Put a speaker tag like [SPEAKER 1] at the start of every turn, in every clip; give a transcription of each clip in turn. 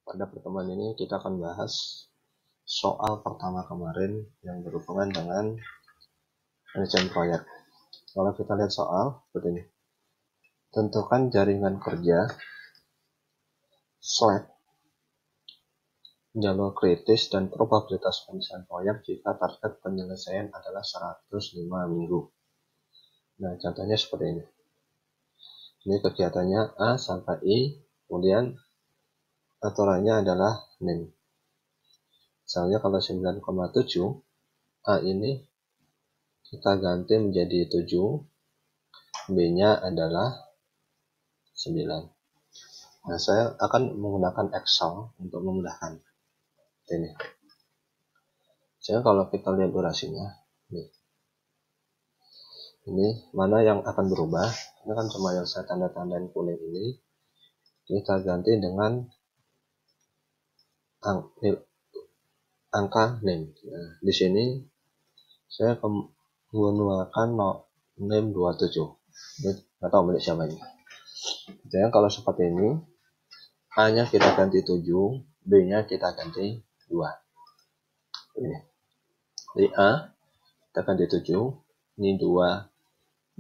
[SPEAKER 1] Pada pertemuan ini kita akan bahas soal pertama kemarin yang berhubungan dengan manajemen proyek. Kalau kita lihat soal seperti ini. Tentukan jaringan kerja slack, jalur kritis dan probabilitas penyelesaian proyek jika target penyelesaian adalah 105 minggu. Nah, contohnya seperti ini. Ini kegiatannya A sampai I, kemudian aturannya adalah NIM. Misalnya kalau 9,7, A ini kita ganti menjadi 7, B-nya adalah 9. Nah, saya akan menggunakan Excel untuk memudahkan. Ini. Jadi kalau kita lihat durasinya, ini mana yang akan berubah? Ini kan cuma yang saya tanda-tandain kuning ini. Kita ganti dengan angka NIM. Nah, di sini saya menggunakan NIM 27. Ini nggak tahu milik siapa ini. Jadi kalau seperti ini, A-nya kita ganti 7, B-nya kita ganti 2. Ini. Jadi A kita ganti 7, ini 27,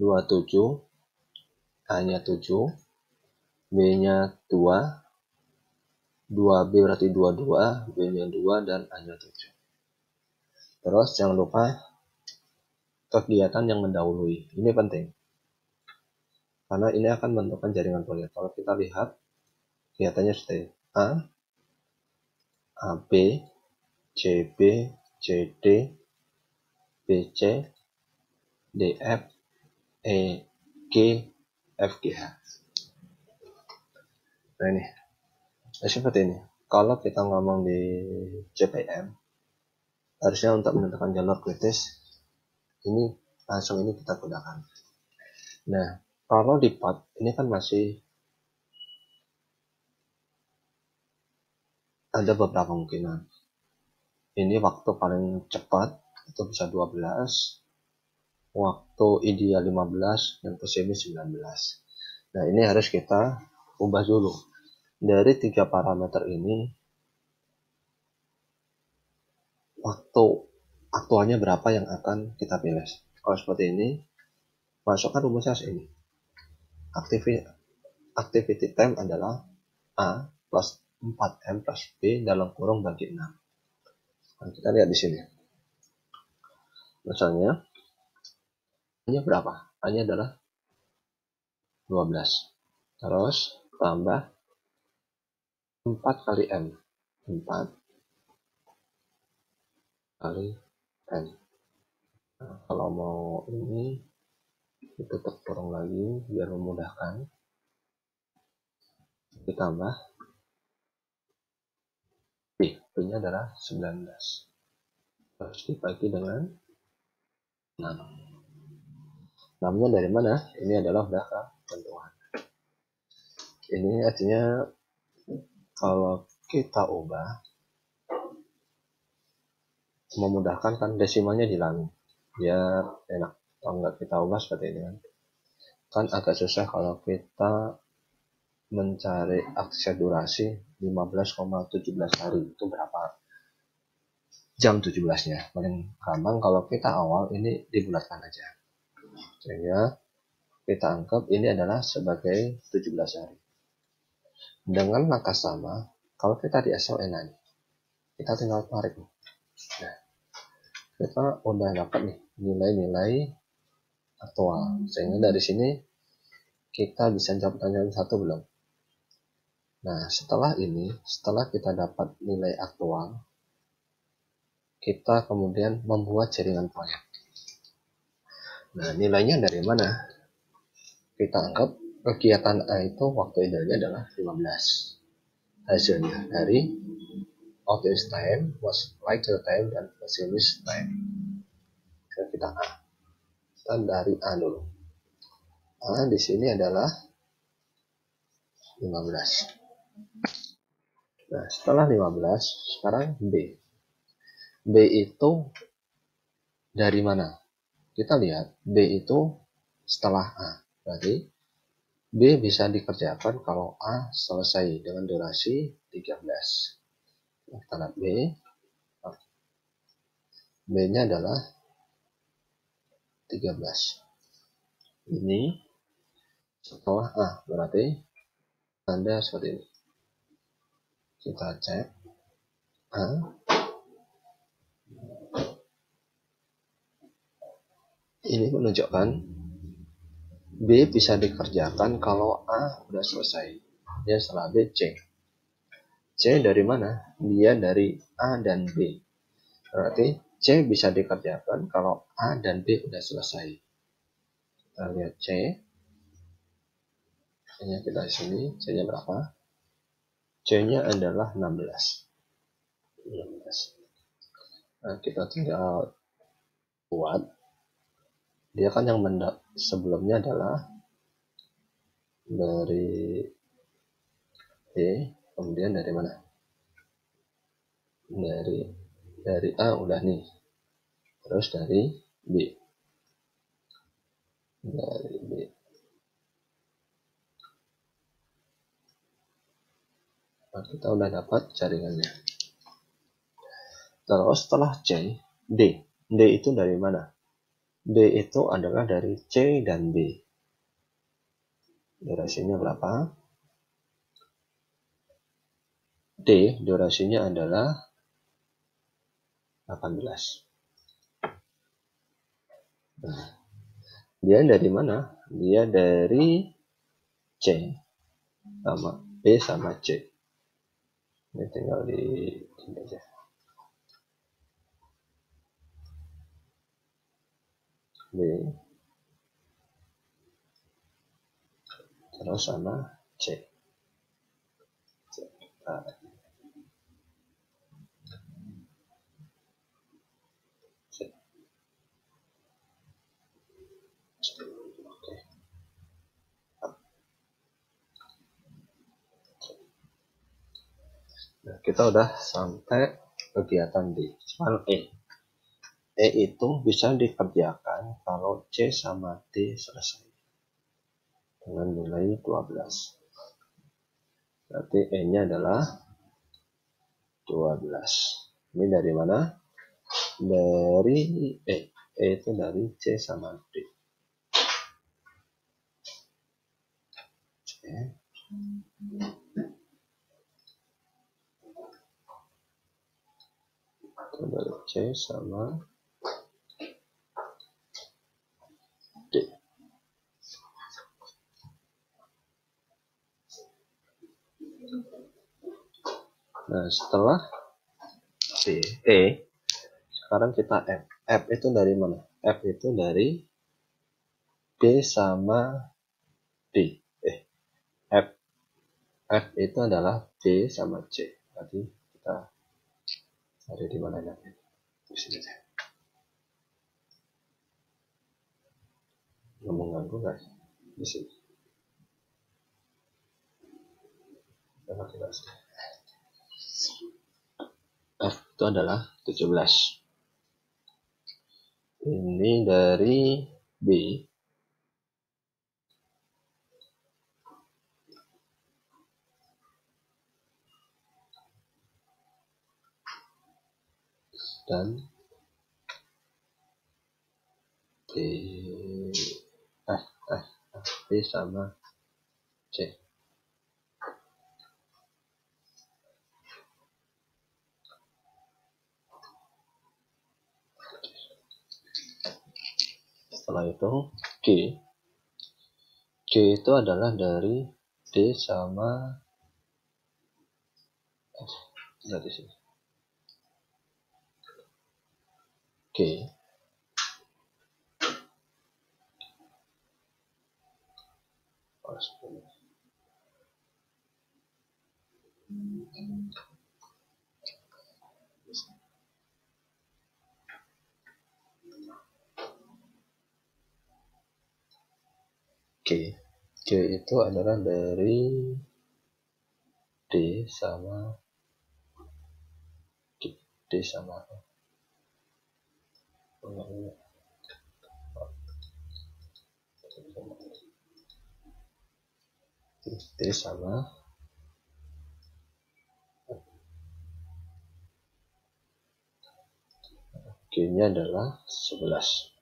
[SPEAKER 1] A-nya 7, B-nya 2, 2B berarti 22, B-nya 2, dan A-nya 7. Terus jangan lupa kegiatan yang mendahului. Ini penting. Karena ini akan menentukan jaringan proyek. Kalau kita lihat kegiatannya seperti A, AB, CB, CD, BC, DF, EG, FGH. Nah ini. Nah, seperti ini. Kalau kita ngomong di CPM, harusnya untuk menentukan jalur kritis, ini langsung ini kita gunakan. Nah, kalau di part ini kan masih ada beberapa kemungkinan. Ini waktu paling cepat itu bisa 12, waktu ideal 15, dan pesimis 19. Nah, ini harus kita ubah dulu. Dari 3 parameter ini, waktu aktualnya berapa yang akan kita pilih. Kalau seperti ini, masukkan rumusnya ini. Activity time adalah A plus 4M plus B dalam kurung bagi 6. Nah, kita lihat di sini. Misalnya, A-nya berapa? A-nya adalah 12. Terus, tambah 4 kali M. 4 kali M. Nah, kalau mau ini, ditutup kurung lagi, biar memudahkan. Ditambah B-nya adalah 19. Terus dibagi dengan 6. 6-nya dari mana? Ini adalah udah ketentuan. Ini artinya kalau kita ubah, memudahkan kan desimalnya dihilangin. Biar enak. Kalau nggak kita ubah seperti ini kan agak susah kalau kita mencari akses durasi 15,17 hari. Itu berapa jam 17-nya. Paling gampang kalau kita awal ini dibulatkan aja. Sehingga kita anggap ini adalah sebagai 17 hari. Dengan langkah sama, kalau kita di SLN ini, kita tinggal tarik. Nah, kita udah dapat nih nilai-nilai aktual. Sehingga dari sini kita bisa jawab pertanyaan satu belum. Nah, setelah ini, setelah kita dapat nilai aktual, kita kemudian membuat jaringan proyek. Nah, nilainya dari mana? Kita anggap kegiatan A itu waktu idealnya adalah 15. Hasilnya dari optimis time, was likely time, dan pessimistic time. Kita A. Kita dari A dulu. A di sini adalah 15. Nah, setelah 15, sekarang B. B itu dari mana? Kita lihat B itu setelah A. Berarti B bisa dikerjakan kalau A selesai dengan durasi 13. Kita lihat B. B-nya adalah 13. Ini setelah A, berarti tanda seperti ini. Kita cek A. Ini menunjukkan B bisa dikerjakan kalau A sudah selesai. Dia setelah B C. C dari mana? Dia dari A dan B. Berarti C bisa dikerjakan kalau A dan B sudah selesai. Kita lihat C. C-nya kita di sini. C-nya berapa? C-nya adalah 16. Nah, kita tinggal buat. Dia kan yang sebelumnya adalah dari B, kemudian dari mana? Dari A udah nih. Terus dari B. Dari B. Nah, kita udah dapat jaringannya. Terus setelah C, D. D itu dari mana? D itu adalah dari C dan B. Durasinya berapa? D, durasinya adalah 18. Nah, dia dari mana? Dia dari C sama B sama C. Ini tinggal di sini aja. B terus sama C. Nah, oke. Nah, kita udah sampai kegiatan di soal E. E itu bisa dikerjakan kalau C sama D selesai dengan nilai 12. Berarti E-nya adalah 12. Ini dari mana? Dari E. E itu dari C sama D. C. Itu dari C sama D. Nah, setelah C, E, sekarang kita F. F itu dari mana? F itu dari B sama D. F. F itu adalah B sama C. Berarti kita cari di mana nanti? Di sini aja. Nggak mengganggu guys. Di sini. F itu adalah 17. Ini dari B. Dan B. B sama C. Setelah itu G. G itu adalah dari D sama F. Dari sini. G. G. G itu adalah dari D sama D sama F. T sama G-nya adalah 11.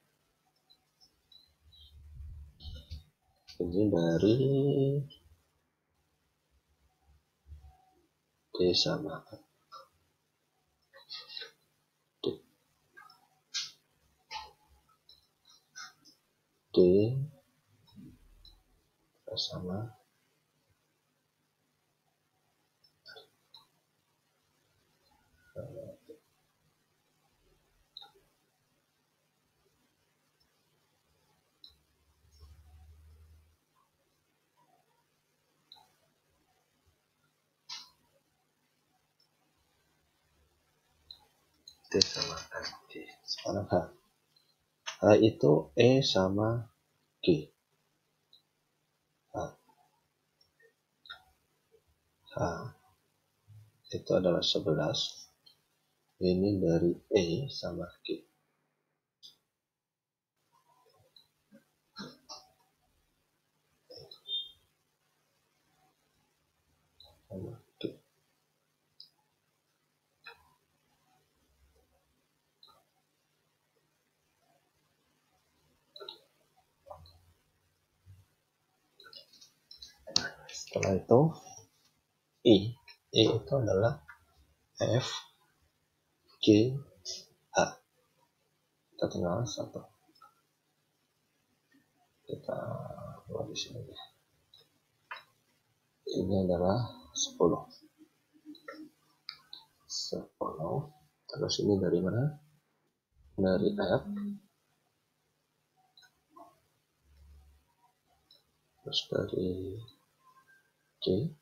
[SPEAKER 1] Ini dari D sama D. D sama D sama F. Sekarang H. H itu E sama G. H itu adalah 11. Ini dari E sama G. Sama G. Setelah itu I. I itu adalah F, G, H. Kita tinggal satu. Kita buat di sini. Ini adalah 10. 10. Terus ini dari mana? Dari F. Terus dari G.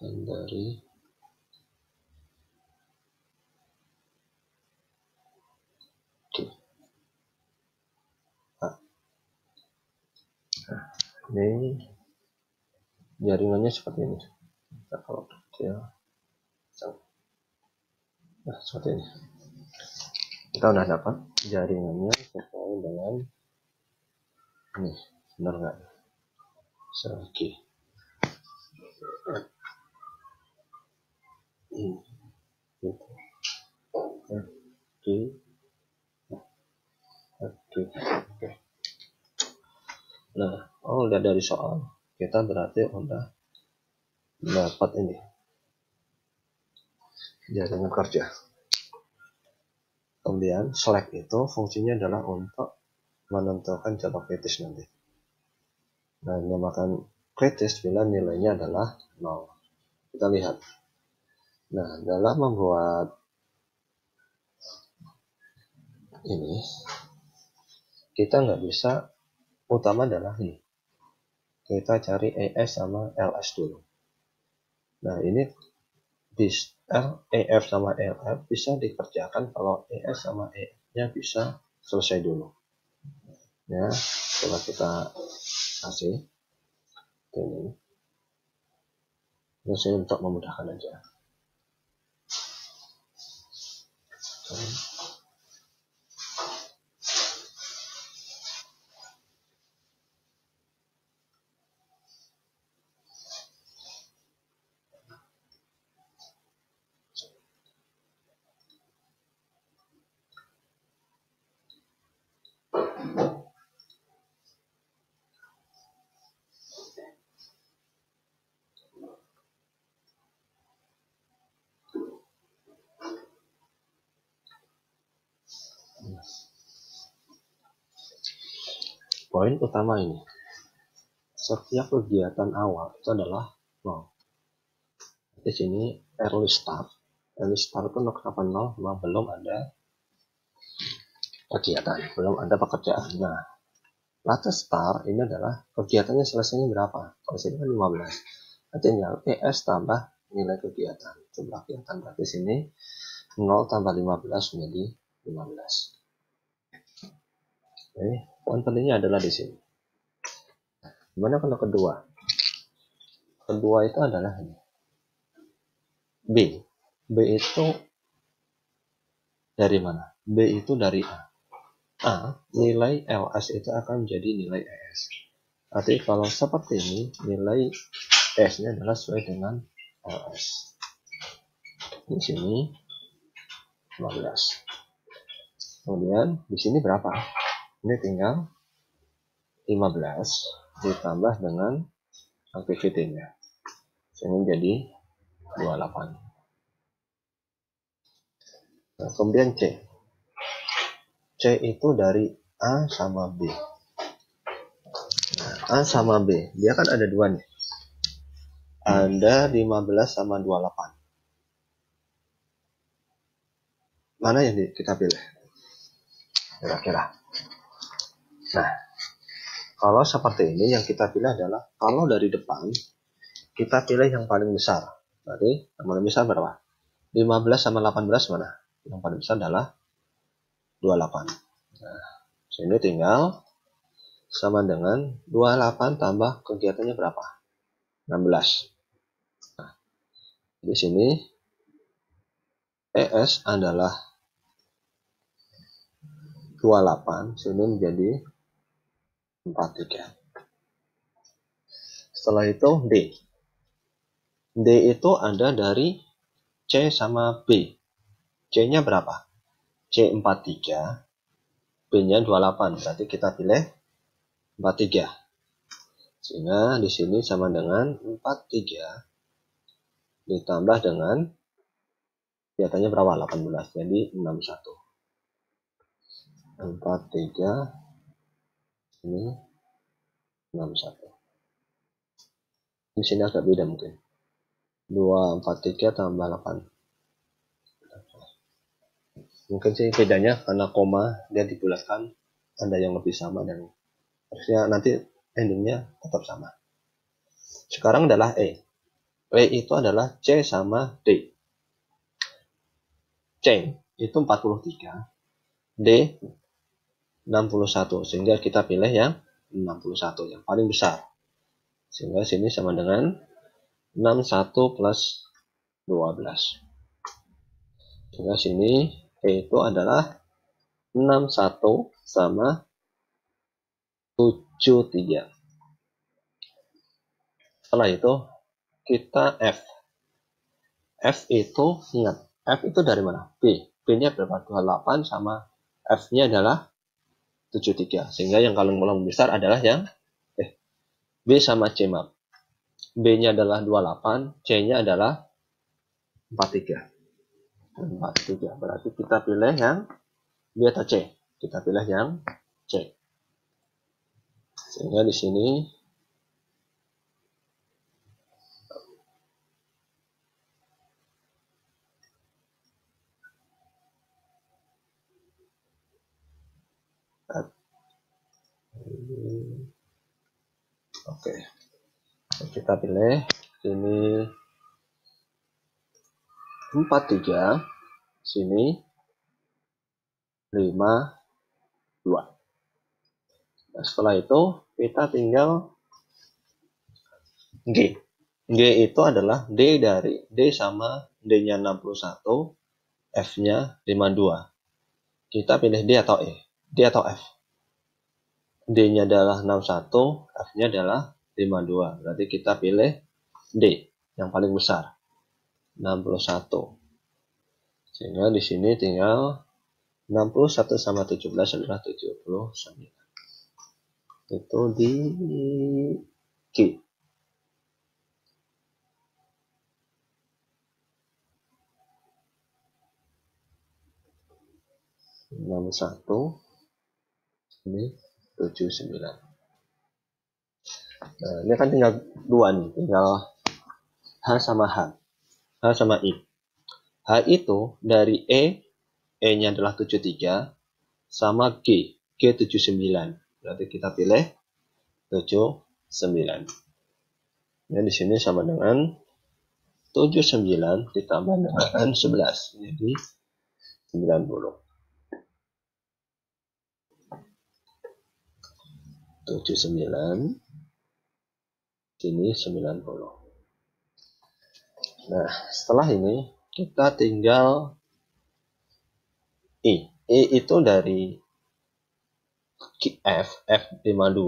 [SPEAKER 1] Dan dari G. Nah, ini jaringannya seperti ini. Kita kalau kecil, nah seperti ini. Kita udah dapat jaringannya sesuai dengan ini, benar nggak? Segi Oke. Nah, lihat dari soal kita berarti udah dapat ini jaringan kerja. Kemudian select itu fungsinya adalah untuk menentukan jalur kritis nanti. Nah, dinamakan kritis bila nilainya adalah 0. Kita lihat. Nah, dalam membuat ini, kita nggak bisa utama adalah ini. Kita cari ES sama LS dulu. Nah, ini EF sama LF bisa dikerjakan kalau ES sama EF-nya bisa selesai dulu. Ya, coba kita kasih ini. Ini untuk memudahkan aja. Poin utama ini, setiap kegiatan awal itu adalah 0. Di sini early start itu 0 kenapa 0? Memang belum ada kegiatan, belum ada pekerjaan. Nah, latest start ini adalah kegiatannya selesainya berapa? Kalau sini kan 15. Nanti tinggal ES tambah nilai kegiatan. Jumlah kegiatan berarti sini 0 tambah 15 menjadi 15. Oke, poin pentingnya adalah di sini. Gimana kalau kedua? Kedua itu adalah ini. B. B itu dari mana? B itu dari A. A, nilai LS itu akan menjadi nilai ES. Artinya kalau seperti ini, nilai ES-nya adalah sesuai dengan LS. Di sini 15. Kemudian di sini berapa? Ini tinggal 15 ditambah dengan activity-nya. Ini jadi 28. Nah, kemudian C. C itu dari A sama B. Nah, A sama B, dia kan ada dua nih. Ada 15 sama 28. Mana yang kita pilih? Kira-kira. Nah, kalau seperti ini yang kita pilih adalah kalau dari depan kita pilih yang paling besar. Berarti yang paling besar berapa? 15 sama 18 mana? Yang paling besar adalah 28. Nah, sini tinggal sama dengan 28 tambah kegiatannya berapa? 16. Nah, di sini ES adalah 28, sini menjadi 43. Setelah itu D. D itu ada dari C sama B. C-nya berapa? C 43, B-nya 28. Berarti kita pilih 43. Sehingga di sini sama dengan 43 ditambah dengan kegiatannya berapa? 18. Jadi 61. 43 ini 61. Di sini agak beda mungkin. 243 tambah 8. Mungkin sih bedanya karena koma dia dibulatkan, ada yang lebih sama dan harusnya nanti endingnya tetap sama. Sekarang adalah E. E itu adalah C sama D. C itu 43, D 61, sehingga kita pilih yang 61 yang paling besar. Sehingga sini sama dengan 61 plus 12. Sehingga sini E itu adalah 61 sama 73. Setelah itu kita F. F itu ingat, F itu dari mana? B. B-nya berapa? 28 sama F-nya adalah 73. Sehingga yang paling besar adalah yang B sama C, maaf. B-nya adalah 28, C-nya adalah 43. 43. Berarti kita pilih yang B atau C? Kita pilih yang C. Sehingga di sini oke. Kita pilih sini 43, sini 52. Nah, setelah itu kita tinggal G. G itu adalah D dari D sama D-nya 61, F-nya 52. Kita pilih D atau E? D atau F? D-nya adalah 61, F-nya adalah 52. Berarti kita pilih D, yang paling besar. 61. Sehingga di sini tinggal 61 sama 17 adalah 79. Itu di Q. Nomor 1 ini 79. Nah, ini kan tinggal dua nih, tinggal H sama H. H sama I. H itu dari E-nya adalah 73 sama G 79. Berarti kita pilih 79. Ya, di sini sama dengan 79 ditambah dengan 11. Jadi 90. 79. Sini 90. Nah, setelah ini kita tinggal I. I itu dari F52,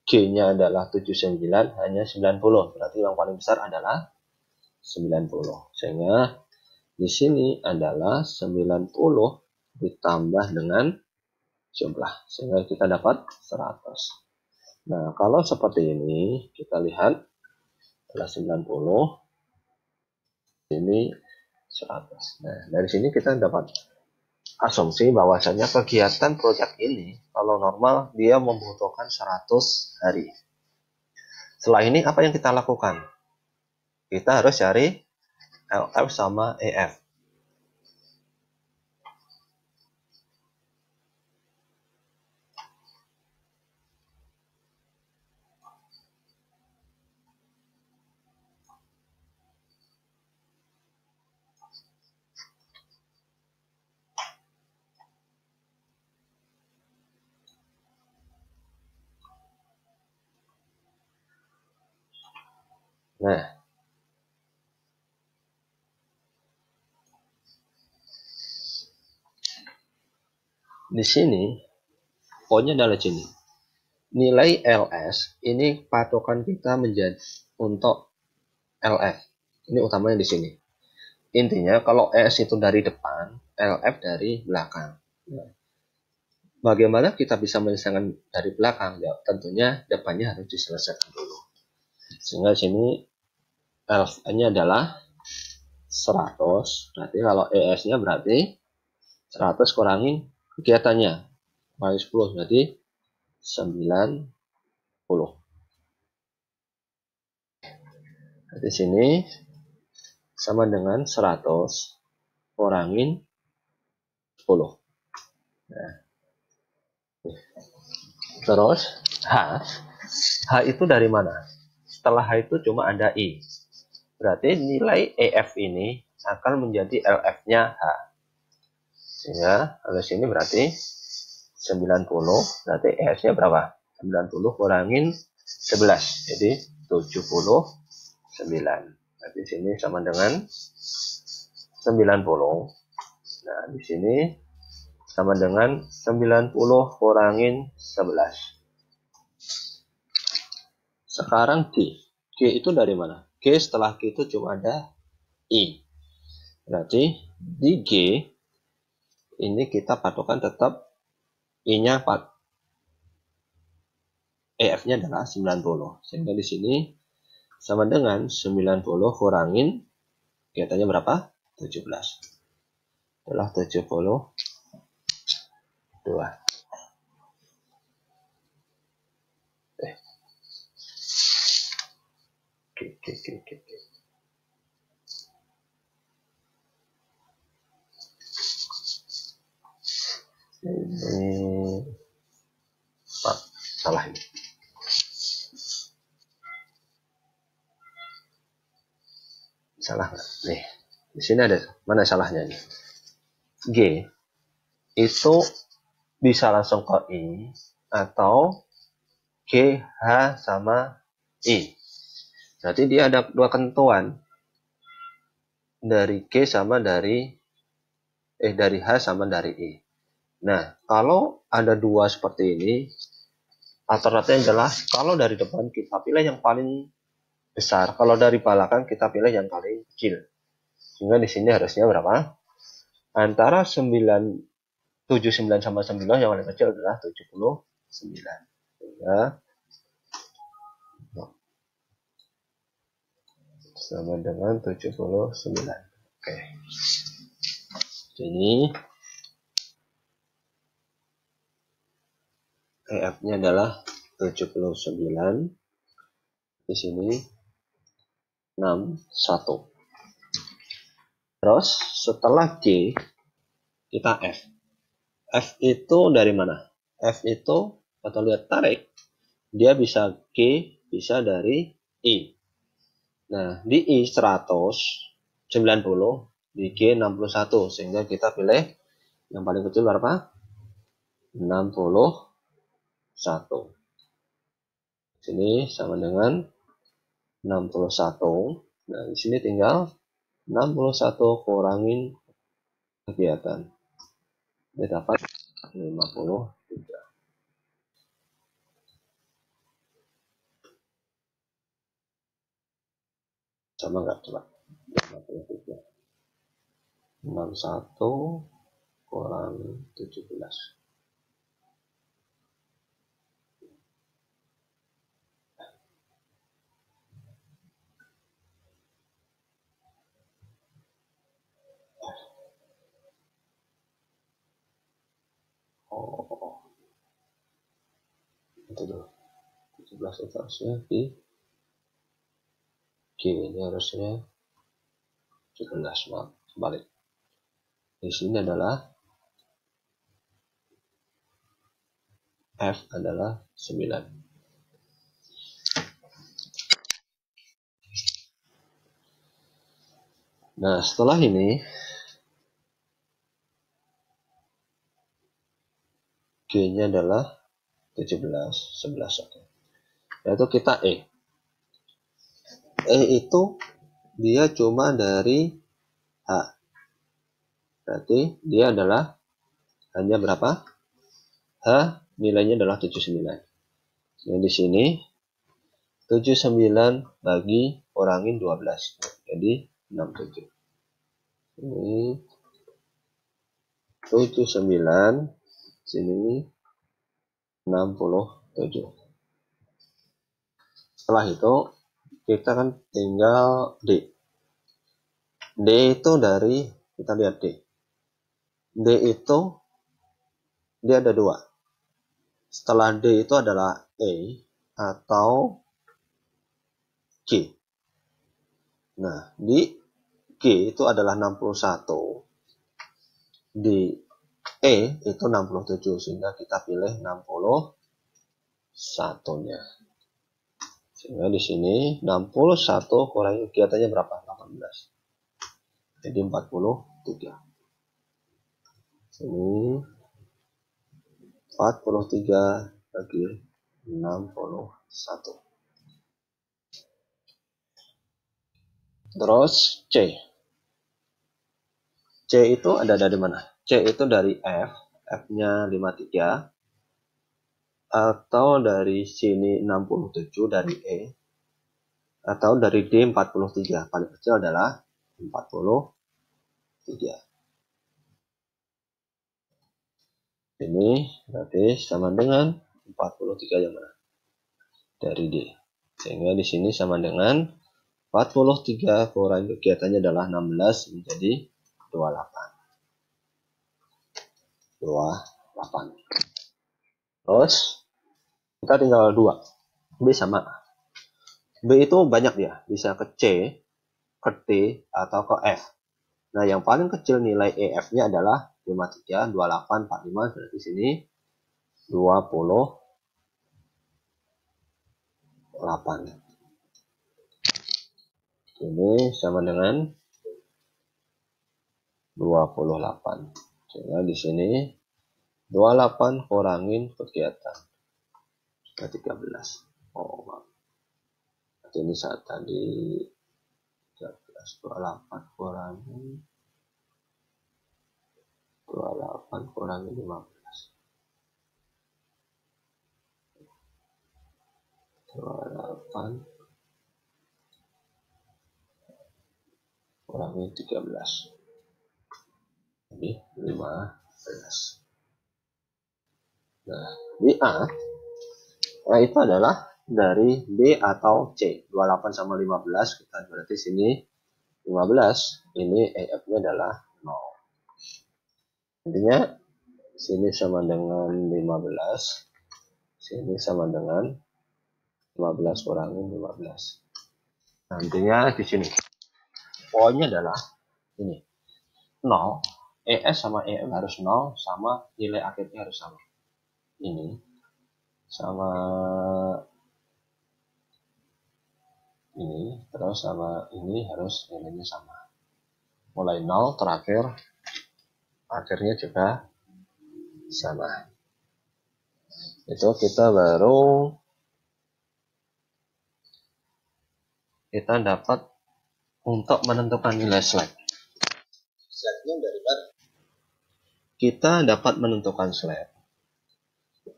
[SPEAKER 1] G-nya adalah 79, hanya 90. Berarti yang paling besar adalah 90. Sehingga di sini adalah 90 ditambah dengan jumlah. Sehingga kita dapat 100. Nah, kalau seperti ini, kita lihat adalah 90, ini 100. Nah, dari sini kita dapat asumsi bahwasanya kegiatan proyek ini, kalau normal, dia membutuhkan 100 hari. Setelah ini, apa yang kita lakukan? Kita harus cari LF sama EF. Nah, di sini, poinnya adalah sini. Nilai LS, ini patokan kita menjadi untuk LF. Ini utamanya di sini. Intinya, kalau ES itu dari depan, LF dari belakang. Nah, bagaimana kita bisa menyelesaikan dari belakang? Ya, tentunya depannya harus diselesaikan dulu. Sehingga di sini LF-nya adalah 100. Berarti kalau ES-nya berarti 100 kurangi kegiatannya. Kali 10 berarti 90. Di sini sama dengan 100 kurangin 10. Nah, terus H itu dari mana? Setelah H itu cuma ada I. Berarti nilai EF ini akan menjadi LF-nya H. Sehingga dari sini berarti 90. Berarti EF-nya berapa? 90 kurangin 11. Jadi 79. Berarti sini sama dengan 90. Nah, di sini sama dengan 90 kurangin 11. Sekarang G. G itu dari mana? G setelah G itu cuma ada I. Berarti di G ini kita patokan tetap I-nya EF-nya adalah 90. Sehingga di sini sama dengan 90 kurangin kegiatannya berapa? 17. Adalah 72. Oke. Ini salah ini. Salah nggak? Nih, di sini ada mana salahnya nih? G itu bisa langsung ke I atau G, H sama I. Berarti dia ada dua ketentuan dari G sama dari H sama dari I. Nah, kalau ada dua seperti ini, alternatifnya adalah kalau dari depan kita pilih yang paling besar, kalau dari belakang kita pilih yang paling kecil. Sehingga di sini harusnya berapa? Antara 79 sama 9 yang paling kecil adalah 79. Sehingga sama dengan 79. Oke. Jadi EF-nya adalah 79. Di sini 61. Terus setelah G kita F. F itu dari mana? F itu atau lihat tarik, dia bisa G, bisa dari I. Nah, di I 190, di G 61. Sehingga kita pilih yang paling kecil berapa? 61. Sini sama dengan 61. Nah, di sini tinggal 61 kurangin kegiatan. Ini dapat 53. Sama nggak coba? 61 kurang 17. Oh, itu dulu. 17 itu harusnya di G, ini harusnya 17, maaf, balik. Di sini adalah F adalah 9. Nah, setelah ini G-nya adalah 17, 11, oke. Yaitu kita E. E itu dia cuma dari H. Berarti dia adalah hanya berapa? H nilainya adalah 79. Yang di sini 79 bagi kurangin 12. Jadi 67. Ini 79, sini 67. Setelah itu kita kan tinggal D. D itu dari, kita lihat D. D itu dia ada dua. Setelah D itu adalah E atau G. Nah, di G itu adalah 61. Di E itu 67, sehingga kita pilih 61-nya. Sehingga di sini 61 kurangi kegiatannya berapa? 18. Jadi 43. Ini 43 bagi 61. Terus C. C itu ada dari mana? C itu dari F. F-nya 53. Atau dari sini 67 dari E. Atau dari D 43. Paling kecil adalah 43. Ini berarti sama dengan 43 yang mana? Dari D. Sehingga di sini sama dengan 43 kurangi kegiatannya adalah 16 menjadi 28. 28. Terus kita tinggal 2. B sama. B itu banyak dia. Bisa ke C, ke T, atau ke F. Nah, yang paling kecil nilai EF-nya adalah 53, 28, 45. Berarti sini 28. Ini sama dengan 28. Sehingga di sini 28 kurangin kegiatan. 13. Oh, maaf. Berarti ini saat tadi 13, 28 kurangi 28 kurangi 15. 28 kurangi 13. Jadi 15. Nah, di A itu adalah dari B atau C. 28 sama 15, kita berarti sini 15, ini EF-nya adalah 0. Intinya sini sama dengan 15, sini sama dengan 15 kurangi 15. Nantinya di sini poinnya adalah ini 0, ES sama EM harus 0, sama nilai akhirnya harus sama. Ini sama ini, terus sama ini harus nilainya sama. Mulai 0 terakhir, akhirnya juga sama. Itu kita baru kita dapat untuk menentukan nilai slab. Slabnya dari mana? Kita dapat menentukan slab.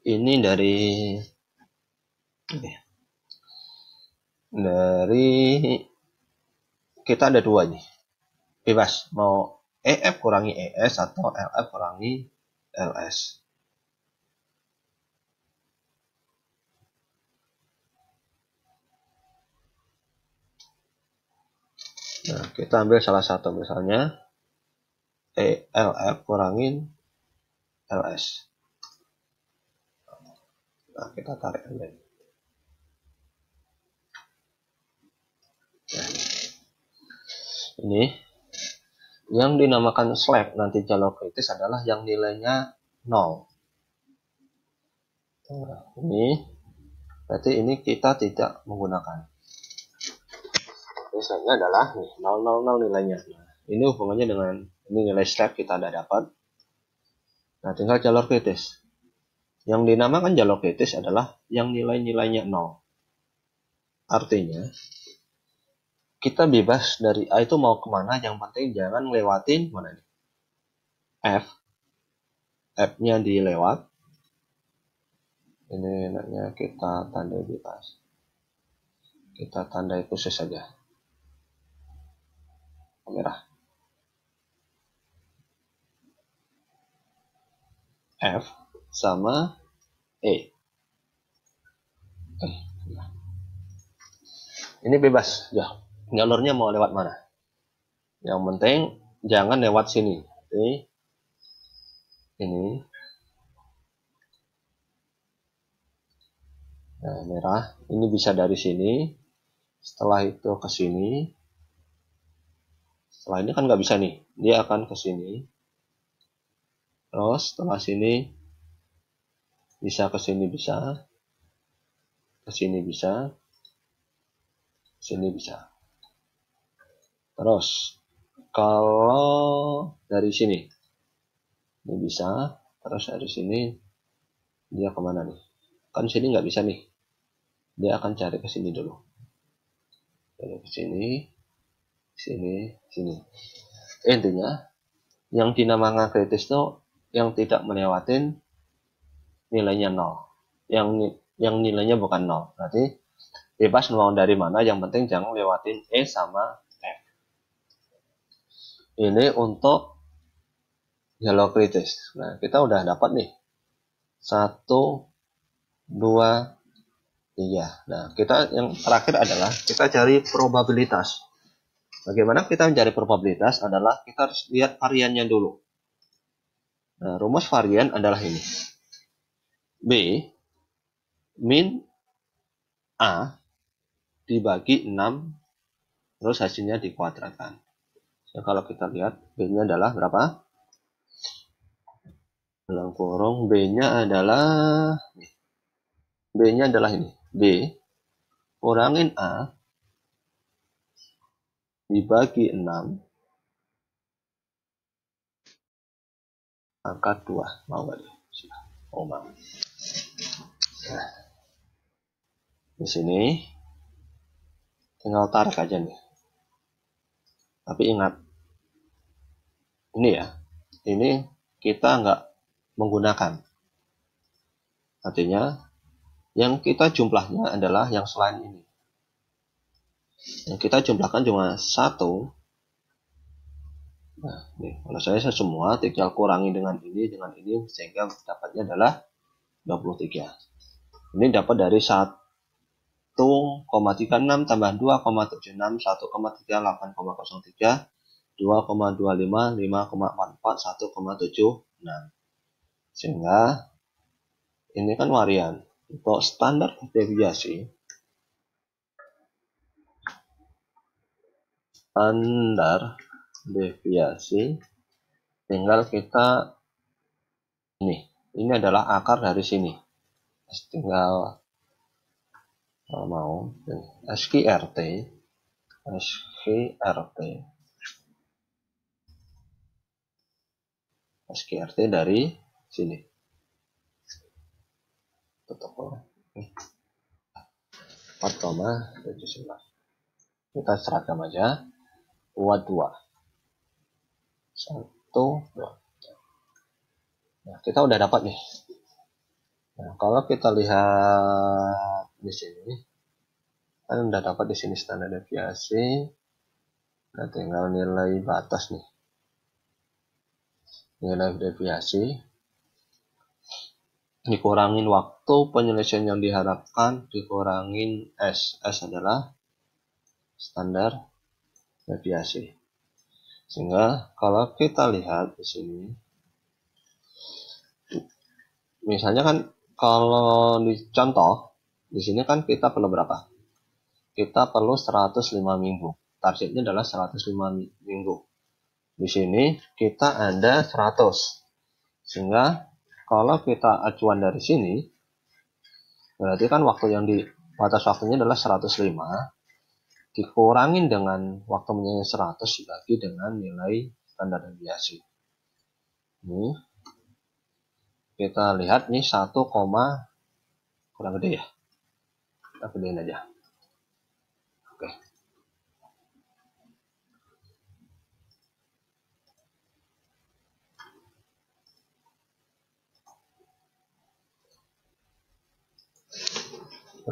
[SPEAKER 1] Ini dari kita ada dua nih, bebas mau EF kurangi ES atau LF kurangi LS. Nah, kita ambil salah satu, misalnya LF kurangin LS. Nah, kita tarik aja. Nah, ini yang dinamakan slack nanti jalur kritis adalah yang nilainya 0. Nah, ini berarti ini kita tidak menggunakan. Misalnya adalah nih 000 nilainya. Nah, ini hubungannya dengan ini nilai slack kita udah dapat. Nah, tinggal jalur kritis. Yang dinamakan jalur kritis adalah yang nilai-nilainya 0. Artinya kita bebas dari A itu mau kemana, yang penting jangan lewatin mana nih? F. F-nya dilewat. Ini enaknya kita tandai bebas. Kita tandai khusus saja. Merah. F sama E. Ini bebas ya. Jalurnya mau lewat mana? Yang penting jangan lewat sini. Ini. Nah, merah. Ini bisa dari sini. Setelah itu ke sini. Setelah ini kan nggak bisa nih. Dia akan ke sini. Terus setelah sini bisa ke sini, bisa. Ke sini bisa. Ke sini bisa. Terus kalau dari sini ini bisa, terus dari sini dia kemana nih? Kan sini nggak bisa nih. Dia akan cari ke sini dulu. Cari ke sini, sini, sini. Intinya yang dinamakan kritis itu yang tidak melewatin nilainya 0. Yang nilainya bukan 0. Berarti bebas mau dari mana, yang penting jangan lewatin E sama F. Ini untuk jalur kritis. Nah, kita udah dapat nih 1, 2, 3. Nah, kita yang terakhir adalah kita cari probabilitas. Bagaimana kita mencari probabilitas adalah kita harus lihat variannya dulu. Nah, rumus varian adalah ini. B min A dibagi 6, terus hasilnya dikuadratkan. Ya, kalau kita lihat B-nya adalah berapa? Dalam kurung B-nya adalah ini. B kurangin A dibagi 6 angka 2. Mau nggak nih? Oh, mau. Nah, di sini tinggal tarik aja nih. Tapi ingat, ini ya, ini kita nggak menggunakan. Artinya, yang kita jumlahnya adalah yang selain ini. Yang kita jumlahkan cuma 1. Nah, nih, kalau saya semua tinggal kurangi dengan ini, sehingga dapatnya adalah 23. Ini dapat dari 1,36 tambah 2,76, 1,38,03, 2,25, 5,44, 1,76. Sehingga ini kan varian. Untuk standar deviasi, tinggal kita ini adalah akar dari sini. Tinggal kalau mau SQRT dari sini. Tutup 4,79. Kita seragam aja. Buat 2. 1, 2. Nah, kita udah dapat nih. Nah, kalau kita lihat di sini, kan udah dapat di sini standar deviasi. Nah, tinggal nilai batas nih, nilai deviasi dikurangin waktu penyelesaian yang diharapkan, dikurangin S. S adalah standar deviasi. Sehingga kalau kita lihat di sini, misalnya kan kalau di contoh di sini kan kita perlu berapa? Kita perlu 105 minggu. Targetnya adalah 105 minggu. Di sini kita ada 100. Sehingga kalau kita acuan dari sini, berarti kan waktu yang di batas waktunya adalah 105, dikurangin dengan waktu menyelesaikan 100 dibagi dengan nilai standar deviasi. Ini kita lihat nih 1, kurang gede ya. Kita gedein aja. Oke.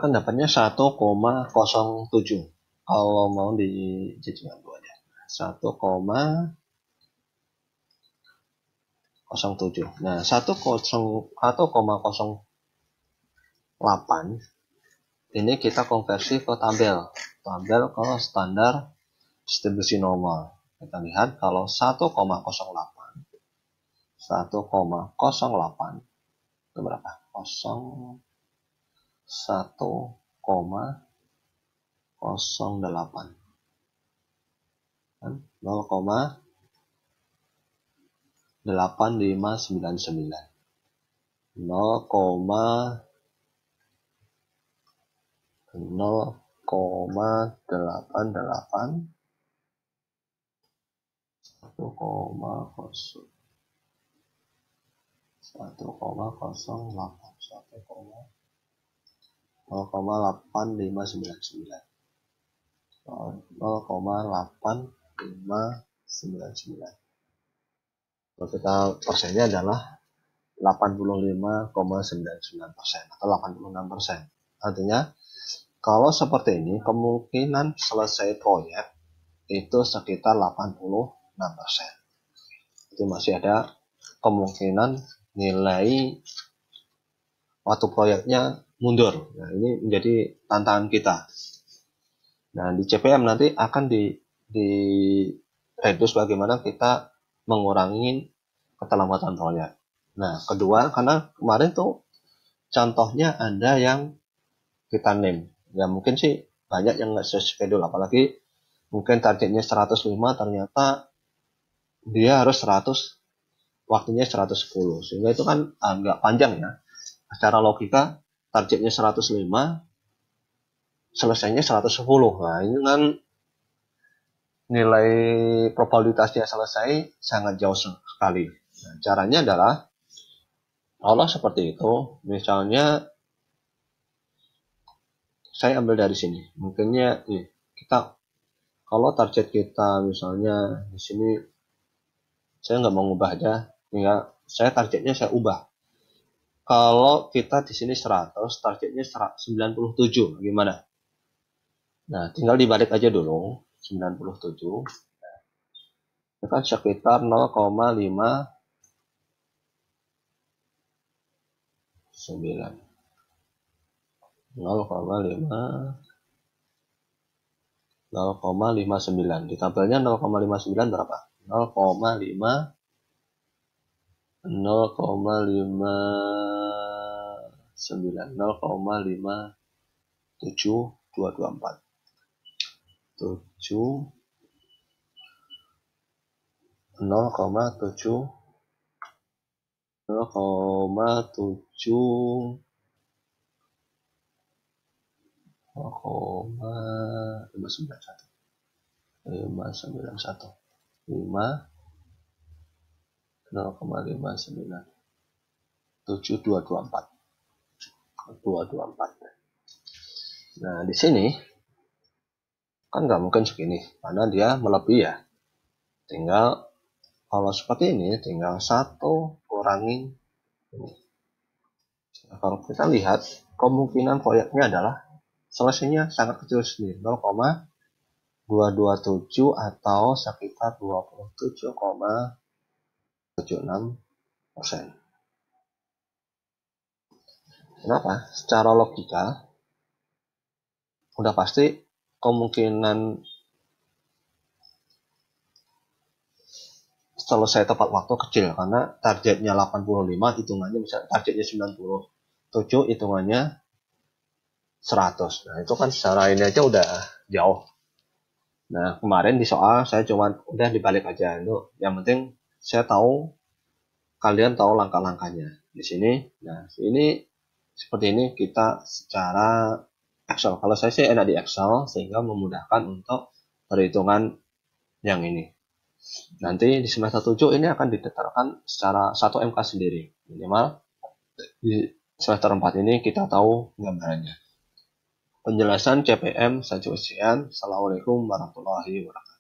[SPEAKER 1] Kan dapatnya 1,07. Kalau mau di jadikan dua aja. 1,07. Nah, 1,08 ini kita konversi ke tabel ke standar distribusi normal. Kita lihat kalau 1,08 itu berapa? 1,08 kan 0,8599 0,88 Kalau kita persennya adalah 85,99% atau 86%. Artinya kalau seperti ini kemungkinan selesai proyek itu sekitar 86%. Itu masih ada kemungkinan nilai waktu proyeknya mundur. Nah, ini menjadi tantangan kita. Nah, di CPM nanti akan di reduce bagaimana kita mengurangi keterlambatan proyek. Nah, kedua, karena kemarin tuh contohnya ada yang kita name. Ya mungkin sih banyak yang nggak sesuai schedule, apalagi mungkin targetnya 105, ternyata dia harus 100, waktunya 110. Sehingga itu kan agak panjang ya. Secara logika, targetnya 105, selesainya 110. Nah, ini kan nilai probabilitasnya selesai sangat jauh sekali. Nah, caranya adalah kalau seperti itu, misalnya saya ambil dari sini. Mungkinnya kita kalau target kita misalnya di sini saya nggak mau ngubah aja, tinggal saya targetnya saya ubah. Kalau kita di sini 100, targetnya 97, gimana? Nah, tinggal dibalik aja dulu 97. Itu kan sekitar 0,59. 0,59. Di tabelnya 0,59 berapa? 0,7224. 224. Nah, di sini kan nggak mungkin segini karena dia melebihi ya. Tinggal kalau seperti ini tinggal 1 kurangin ini. Nah, kalau kita lihat kemungkinan proyeknya adalah selesainya sangat kecil sendiri, 0,0 227 atau sekitar 27,76%. Kenapa? Secara logika, udah pasti kemungkinan selesai tepat waktu kecil, karena targetnya 85, hitungannya misalnya targetnya 97, hitungannya 100. Nah, itu kan secara ini aja udah jauh. Nah, kemarin di soal saya cuma udah dibalik aja. Itu yang penting saya tahu, kalian tahu langkah-langkahnya. Di sini, nah ini seperti ini kita secara Excel. Kalau saya sih enak di Excel sehingga memudahkan untuk perhitungan yang ini. Nanti di semester 7 ini akan ditetarkan secara 1 MK sendiri. Minimal di semester 4 ini kita tahu gambarannya. Penjelasan CPM saya cukup sekian. Assalamualaikum warahmatullahi wabarakatuh.